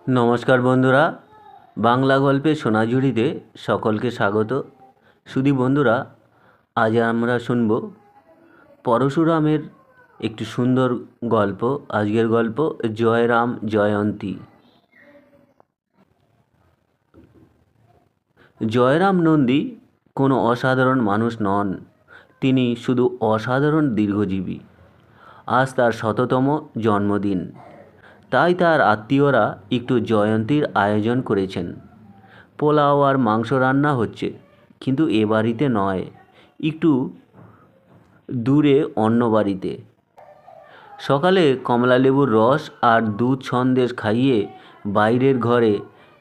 নমস্কার বন্ধুরা, বাংলা গল্পের সোনাঝুরিতে সকলকে স্বাগত। শুধু বন্ধুরা, আজ আমরা শুনব পরশুরামের একটি সুন্দর গল্প। আজকের গল্প জয়রাম জয়ন্তী। জয়রাম নন্দী কোনো অসাধারণ মানুষ নন, তিনি শুধু অসাধারণ দীর্ঘজীবী। আজ তার ১০০তম জন্মদিন, তাই তার আত্মীয়রা একটু জয়ন্তীর আয়োজন করেছেন। পোলাও আর মাংস রান্না হচ্ছে, কিন্তু এ বাড়িতে নয়, একটু দূরে অন্য বাড়িতে। সকালে কমলালেবুর রস আর দুধ সন্দেশ খাইয়ে বাইরের ঘরে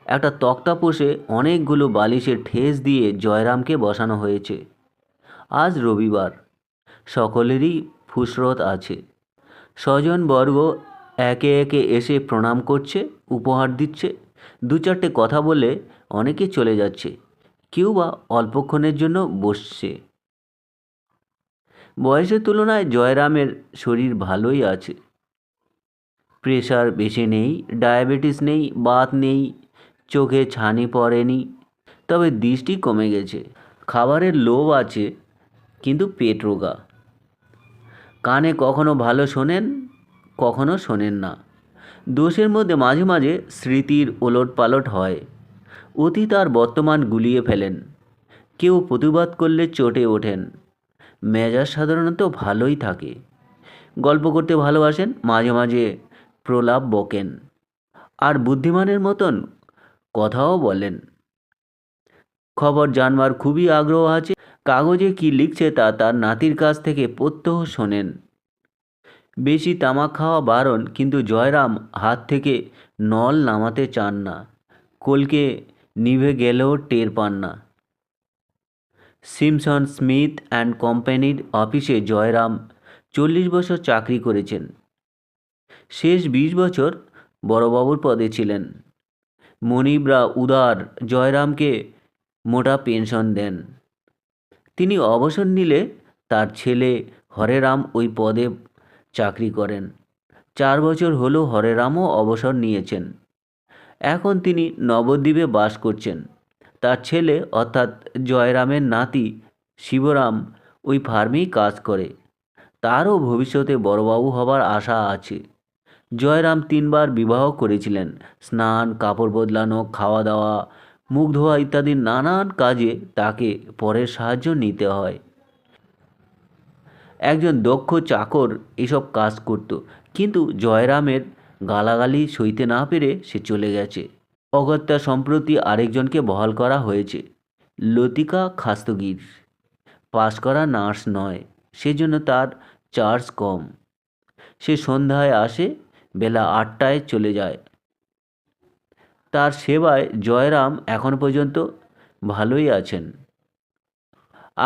একটা তক্তা পোষে অনেকগুলো বালিশের ঠেস দিয়ে জয়রামকে বসানো হয়েছে। আজ রবিবার, সকলেরই ফুসরত আছে। স্বজনবর্গ একে একে এসে প্রণাম করছে, উপহার দিচ্ছে, দু চারটে কথা বলে অনেকে চলে যাচ্ছে, কেউ বা অল্পক্ষণের জন্য বসছে। বয়সের তুলনায় জয়রামের শরীর ভালোই আছে। প্রেশার বেশি নেই, ডায়াবেটিস নেই, বাত নেই, চোখে ছানি পড়েনি, তবে দৃষ্টি কমে গেছে। খাবারের লোভ আছে, কিন্তু পেট রোগা। কানে কখনো ভালো শোনেন, কখনো শোনেন না। দোষের মধ্যে মাঝে মাঝে স্মৃতির ওলটপালট হয়। অতীত আর বর্তমান গুলিয়ে ফেলেন। কেউ প্রতিবাদ করলে চটে ওঠেন। মেজাজ সাধারণত ভালোই থাকে। গল্প করতে ভালোবাসেন, মাঝে মাঝে প্রলাপ বকেন, আর বুদ্ধিমানের মতন কথাও বলেন। খবর জানবার খুবই আগ্রহ আছে। কাগজে কি লিখছে তা তার নাতির কাছ থেকে প্রত্যহ শোনেন। বেশি তামাক খাওয়া বারণ, কিন্তু জয়রাম হাত থেকে নল নামাতে চান না। কলকে নিভে গেলেও টের পান না। সিমসন স্মিথ অ্যান্ড কোম্পানির অফিসে জয়রাম 40 বছর চাকরি করেছেন। শেষ 20 বছর বড়বাবুর পদে ছিলেন। মনিবরা উদার, জয়রামকে মোটা পেনশন দেন। তিনি অবসর নিলে তার ছেলে হরেরাম ওই পদে চাকরি করেন। 4 বছর হলো হরেরামও অবসর নিয়েছেন। এখন তিনি নবদ্বীপে বাস করছেন। তার ছেলে অর্থাৎ জয়রামের নাতি শিবরাম ওই ফার্মেই কাজ করে। তারও ভবিষ্যতে বড়বাবু হবার আশা আছে। জয়রাম 3বার বিবাহ করেছিলেন। স্নান, কাপড় বদলানো, খাওয়া দাওয়া, মুখ ধোয়া ইত্যাদি নানান কাজে তাকে পরের সাহায্য নিতে হয়। একজন দক্ষ চাকর এসব কাজ করত, কিন্তু জয়রামের গালাগালি সইতে না পেরে সে চলে গেছে। অগত্যা সম্প্রতি আরেকজনকে বহাল করা হয়েছে, লতিকা খাস্তগির। পাশ করা নার্স নয়, সেজন্য তার চার্জ কম। সে সন্ধ্যায় আসে, বেলা 8টায় চলে যায়। তার সেবায় জয়রাম এখন পর্যন্ত ভালোই আছেন।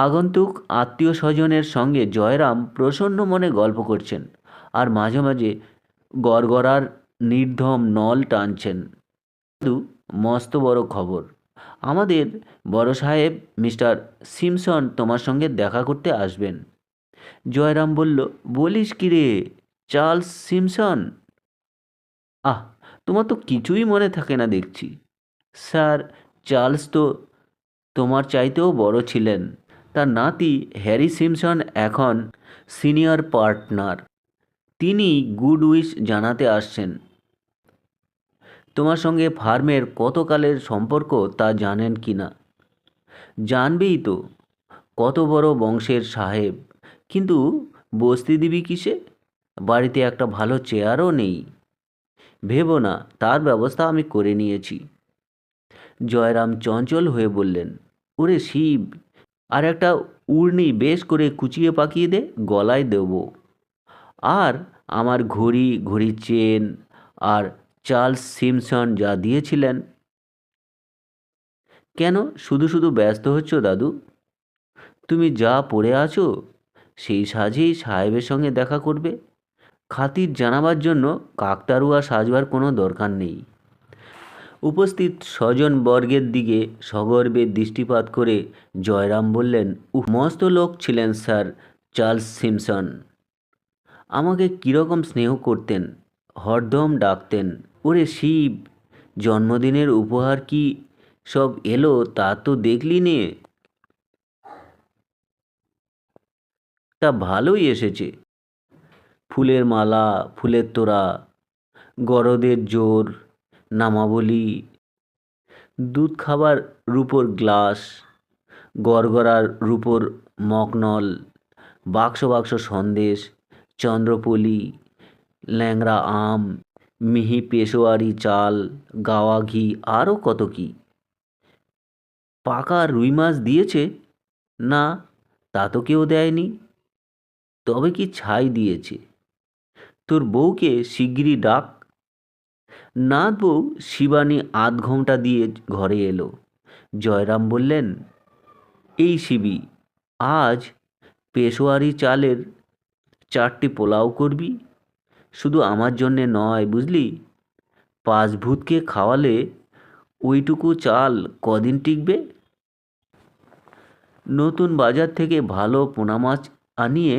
আগন্তুক আত্মীয় স্বজনের সঙ্গে জয়রাম প্রসন্ন মনে গল্প করছেন, আর মাঝে মাঝে গড়গড়ার নির্ধম নল টানছেন। শুধু মস্ত বড় খবর, আমাদের বড় সাহেব মিস্টার সিমসন তোমার সঙ্গে দেখা করতে আসবেন। জয়রাম বলল, বলিস কি রে, চার্লস সিমসন? আহ, তোমার তো কিছুই মনে থাকে না দেখছি। স্যার, চার্লস তো তোমার চাইতেও বড় ছিলেন। তার নাতি হ্যারি সিমসন এখন সিনিয়র পার্টনার। তিনি গুড উইশ জানাতে আসছেন। তোমার সঙ্গে ফার্মের কতকালের সম্পর্ক তা জানেন কি না? জানবেই তো, কত বড় বংশের সাহেব, কিন্তু বসতে দিবি কিসে? বাড়িতে একটা ভালো চেয়ারও নেই। ভেবো না, তার ব্যবস্থা আমি করে নিয়েছি। জয়রাম চঞ্চল হয়ে বললেন, ওরে শিব, আর একটা উড়নি বেশ করে কুচিয়ে পাকিয়ে দে, গলায় দেব। আর আমার ঘড়ি, ঘড়ির চেন, আর চার্লস সিমসন যা দিয়েছিলেন। কেন শুধু শুধু ব্যস্ত হচ্ছ দাদু? তুমি যা পড়ে আছো সেই সাজেই সাহেবের সঙ্গে দেখা করবে। খাতির জানাবার জন্য কাকতারুয়া সাজবার কোনো দরকার নেই। উপস্থিত স্বজনবর্গের দিকে সগর্বে দৃষ্টিপাত করে জয়রাম বললেন, মস্ত লোক ছিলেন স্যার চার্লস সিমসন। আমাকে কীরকম স্নেহ করতেন, হরদম ডাকতেন, ওরে শিব, জন্মদিনের উপহার কি সব এলো তা তো দেখলি নে। তা ভালোই এসেছে। ফুলের মালা, ফুলের তোড়া, গরদের জোর, নামাবলী, দুধ খাবার রূপোর গ্লাস, গড়গড়ার রূপোর মকনল, বাক্স বাক্স সন্দেশ, চন্দ্রপলি, ল্যাংড়া আম, মিহি পেশোয়ারি চাল, গাওয়া ঘি, আরও কত কী। পাকা রুই মাছ দিয়েছে? না, তা তো কেউ দেয়নি। তবে কি ছাই দিয়েছে। তোর বউকে শিগগিরই ডাক। নাথ বউ শিবানী আধ ঘন্টা দিয়ে ঘরে এলো। জয়রাম বললেন, এই শিবি, আজ পেশোয়ারি চালের 4টি পোলাও করবি। শুধু আমার জন্যে নয়, বুঝলি? 5 ভূতকে খাওয়ালে ওইটুকু চাল কদিন টিকবে? নতুন বাজার থেকে ভালো পোনা মাছ আনিয়ে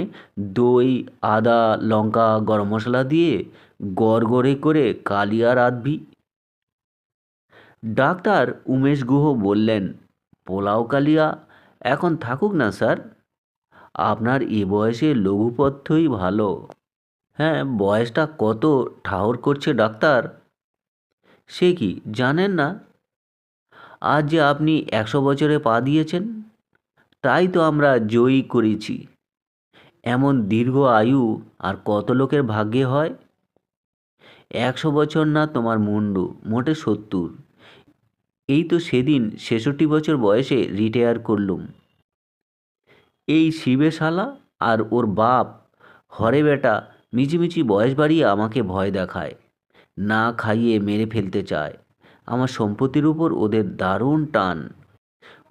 দই, আদা, লঙ্কা, গরম মশলা দিয়ে গড়গড়ে করে কালিয়া রাঁধবি। ডাক্তার উমেশ গুহ বললেন, পোলাও কালিয়া এখন থাকুক না স্যার, আপনার এ বয়সে লঘুপথ্যই ভালো। হ্যাঁ, বয়সটা কত ঠাহর করছে ডাক্তার। সে কি জানেন না? আজ যে আপনি 100 বছরে পা দিয়েছেন, তাই তো আমরা জয়ী করেছি। এমন দীর্ঘ আয়ু আর কত লোকের ভাগ্যে হয়? 100 বছর না তোমার মুন্ডু, মোটে 70। এই তো সেদিন 66 বছর বয়সে রিটায়ার করলুম। এই শিবে শালা আর ওর বাপ হরে বেটা মিছিমিছি বয়স বাড়িয়ে আমাকে ভয় দেখায়, না খাইয়ে মেরে ফেলতে চায়। আমার সম্পত্তির উপর ওদের দারুণ টান।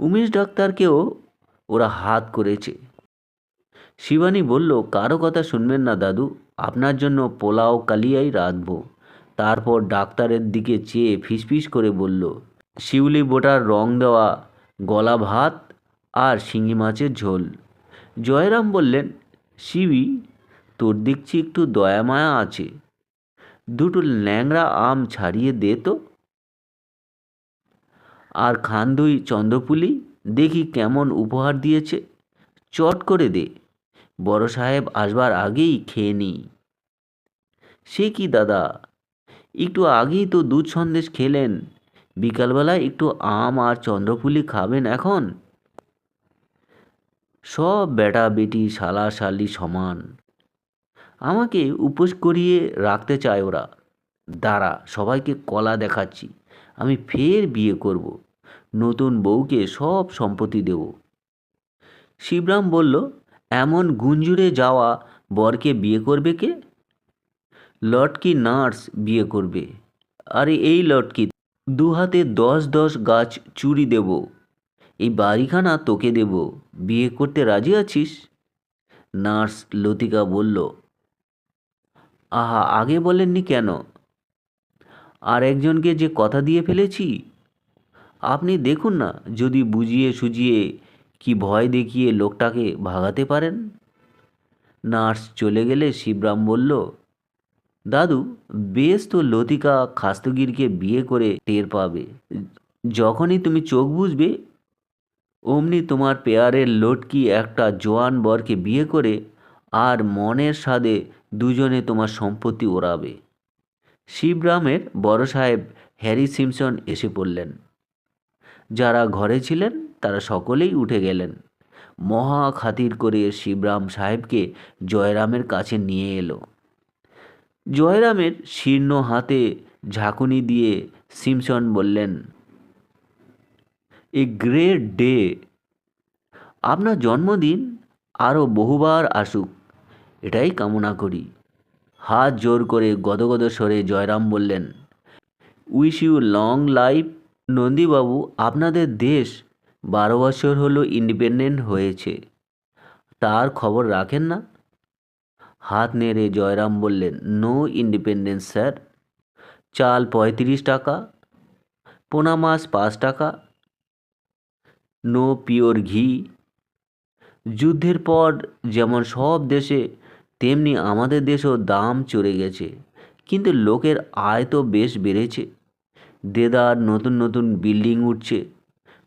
উমেশ ডাক্তারকেও ওরা হাত করেছে। শিবানী বলল, কারো কথা শুনবেন না দাদু, আপনার জন্য পোলাও কালিয়াই রাঁধব। তারপর ডাক্তারের দিকে চেয়ে ফিসফিস করে বলল, শিউলি বোটার রং দেওয়া গলা ভাত আর শিঙি মাছের ঝোল। জয়রাম বললেন, শিবি, তোর দেখছি একটু দয়া মায়া আছে, দুটো ল্যাংড়া আম ছাড়িয়ে দে তো। আর খান্দুই চন্দ্রপুলি দেখি কেমন উপহার দিয়েছে, চট করে দে, বড় সাহেব আসবার আগেই খেয়ে নিই। সে কি দাদা, একটু আগেই তো দুধ সন্দেশ খেলেন, বিকালবেলায় একটু আম আর চন্দ্রপুলি খাবেন এখন? সব বেটা বেটি শালা শালি সমান, আমাকে উপোস করিয়ে রাখতে চায় ওরা। দাঁড়া, সবাইকে কলা দেখাচ্ছি, আমি ফের বিয়ে করব, নতুন বউকে সব সম্পত্তি দেব। শিবরাম বলল, এমন গুঞ্জুরে যাওয়া বরকে বিয়ে করবে কে? লটকি নার্স বিয়ে করবে। আরে এই লটকি, 2 হাতে 10 গাছ চুড়ি দেব, এই বাড়িখানা তোকে দেব, বিয়ে করতে রাজি আছিস? নার্স লতিকা বলল, আহা, আগে বলেননি কেন? আর একজনকে যে কথা দিয়ে ফেলেছি, আপনি দেখুন না যদি বুঝিয়ে সুঝিয়ে কি ভয় দেখিয়ে লোকটাকে ভাগাতে পারেন। নার্স চলে গেলে শিবরাম বলল, দাদু, বেশ তো লতিকা খাস্তগিরকে বিয়ে করে টের পাবে। যখনই তুমি চোখ বুঝবে, অমনি তোমার পেয়ারের লটকি একটা জোয়ান বরকে বিয়ে করে আর মনের স্বাদে দুজনে তোমার সম্পত্তি ওড়াবে। শিবরামের বড় সাহেব হ্যারি সিমসন এসে পড়লেন। যারা ঘরে ছিলেন তারা সকলেই উঠে গেলেন। মহা খাতির করে শিবরাম সাহেবকে জয়রামের কাছে নিয়ে এলো। জয়রামের শীর্ণ হাতে ঝাঁকুনি দিয়ে সিমসন বললেন, এ গ্রেট ডে, আপনার জন্মদিন আরও বহুবার আসুক, এটাই কামনা করি। হাত জোর করে গদগদ স্বরে জয়রাম বললেন, উইশ ইউ লং লাইফ। নন্দীবাবু, আপনাদের দেশ 12 বছর হলো ইন্ডিপেন্ডেন্ট হয়েছে, তার খবর রাখেন না? হাত নেড়ে জয়রাম বললেন, নো ইন্ডিপেন্ডেন্স স্যার। চাল 35 টাকা, পোনা মাছ 5 টাকা, নো পিওর ঘি। যুদ্ধের পর যেমন সব দেশে, তেমনি আমাদের দেশেও দাম চড়ে গেছে, কিন্তু লোকের আয় তো বেশ বেড়েছে। দেদার নতুন নতুন বিল্ডিং উঠছে,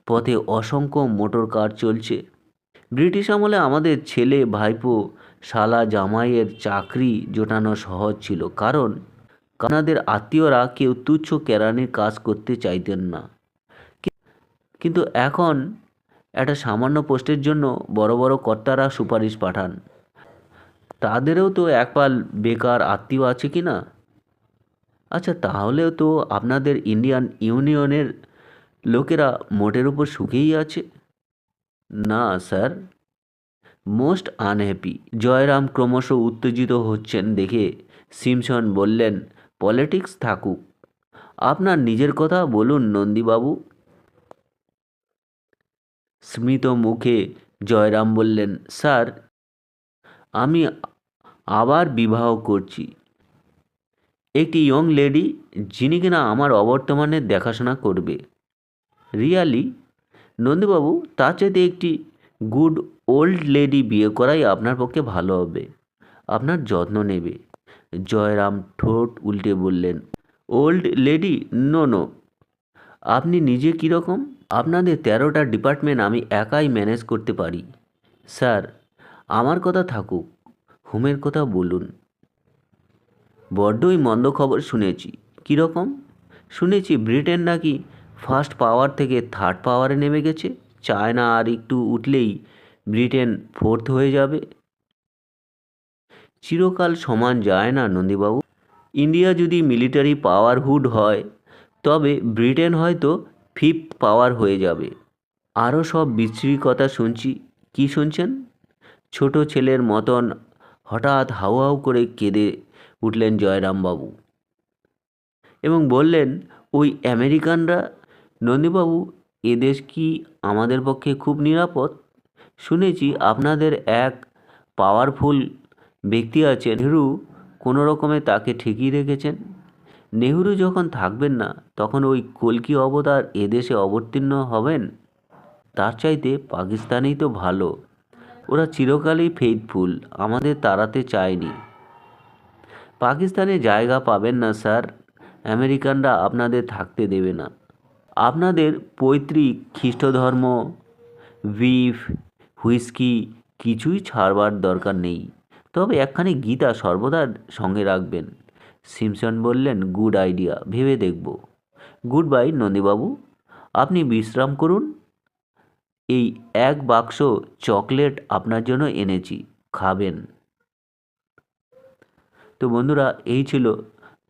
পথে অসংখ্য মোটর কার চলছে। ব্রিটিশ আমলে আমাদের ছেলে ভাইপো শালা জামাইয়ের চাকরি জোটানো সহজ ছিল, কারণ আপনাদের আত্মীয়রা কেউ তুচ্ছ কেরানির কাজ করতে চাইতেন না। কিন্তু এখন একটা সামান্য পোস্টের জন্য বড় বড় কর্তারা সুপারিশ পাঠান। তাদেরও তো একপাল বেকার আত্মীয় আছে কি না? আচ্ছা, তাহলেও তো আপনাদের ইন্ডিয়ান ইউনিয়নের লোকেরা মোটের উপর সুখেই আছে। না স্যার, মোস্ট আনহ্যাপি। জয়রাম ক্রমশ উত্তেজিত হচ্ছেন দেখে সিমসন বললেন, পলিটিক্স থাকুক, আপনার নিজের কথা বলুন নন্দীবাবু। স্মিত মুখে জয়রাম বললেন, স্যার, আমি আবার বিবাহ করছি। একটি ইয়ং লেডি, যিনি কিনা আমার অবর্তমানে দেখাশোনা করবে। রিয়ালি নন্দীবাবু, তার চাইতে একটি গুড ওল্ড লেডি বিয়ে করাই আপনার পক্ষে ভালো হবে, আপনার যত্ন নেবে। জয়রাম ঠোঁট উল্টে বললেন, ওল্ড লেডি? No no. আপনি নিজে কীরকম? আপনাদের 13টা ডিপার্টমেন্ট আমি একাই ম্যানেজ করতে পারি। স্যার, আমার কথা থাকুক, হোমের কথা বলুন। বড্ডই মন্দ খবর শুনেছি। কীরকম? শুনেছি ব্রিটেন নাকি ফার্স্ট পাওয়ার থেকে থার্ড পাওয়ারে নেমে গেছে। চায়না আর একটু উঠলেই ব্রিটেন ফোর্থ হয়ে যাবে। চিরকাল সমান যায় না নন্দীবাবু। ইন্ডিয়া যদি মিলিটারি পাওয়ারহুড হয়, তবে ব্রিটেন হয়তো ফিফথ পাওয়ার হয়ে যাবে। আরও সব বিশ্রী কথা শুনছি। কি শুনছেন? ছোট ছেলের মতন হঠাৎ হাউ হাউ করে কেঁদে উঠলেন জয়রামবাবু এবং বললেন, ওই আমেরিকানরা। নন্দীবাবু, এদেশ কি আমাদের পক্ষে খুব নিরাপদ? শুনেছি আপনাদের এক পাওয়ারফুল ব্যক্তি আছেন, নেহরু, কোনো রকমে তাকে ঠেকিয়ে রেখেছেন। নেহরু যখন থাকবেন না, তখন ওই কলকি অবতার এদেশে অবতীর্ণ হবেন। তার চাইতে পাকিস্তানেই তো ভালো। ওরা চিরকালই ফেইথফুল, আমাদের তাড়াতে চায়নি। পাকিস্তানে জায়গা পাবেন না স্যার, আমেরিকানরা আপনাদের থাকতে দেবে না। আপনাদের পৈতৃক খ্রিস্টধর্ম, বিফ, হুইস্কি কিছুই ছাড়বার দরকার নেই, তবে একখানি গীতা সর্বদা সঙ্গে রাখবেন। সিমসন বললেন, গুড আইডিয়া, ভেবে দেখব। গুড বাই নন্দীবাবু, আপনি বিশ্রাম করুন। এই এক বাক্স চকলেট আপনার জন্য এনেছি, খাবেন। তো বন্ধুরা, এই ছিল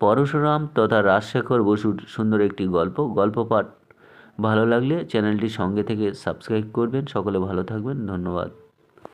পরশুরাম তথা রাজশেখর বসুর সুন্দর একটি গল্প পাঠ। ভালো লাগলে চ্যানেলটির সঙ্গে থেকে সাবস্ক্রাইব করবেন। সকলে ভালো থাকবেন, ধন্যবাদ।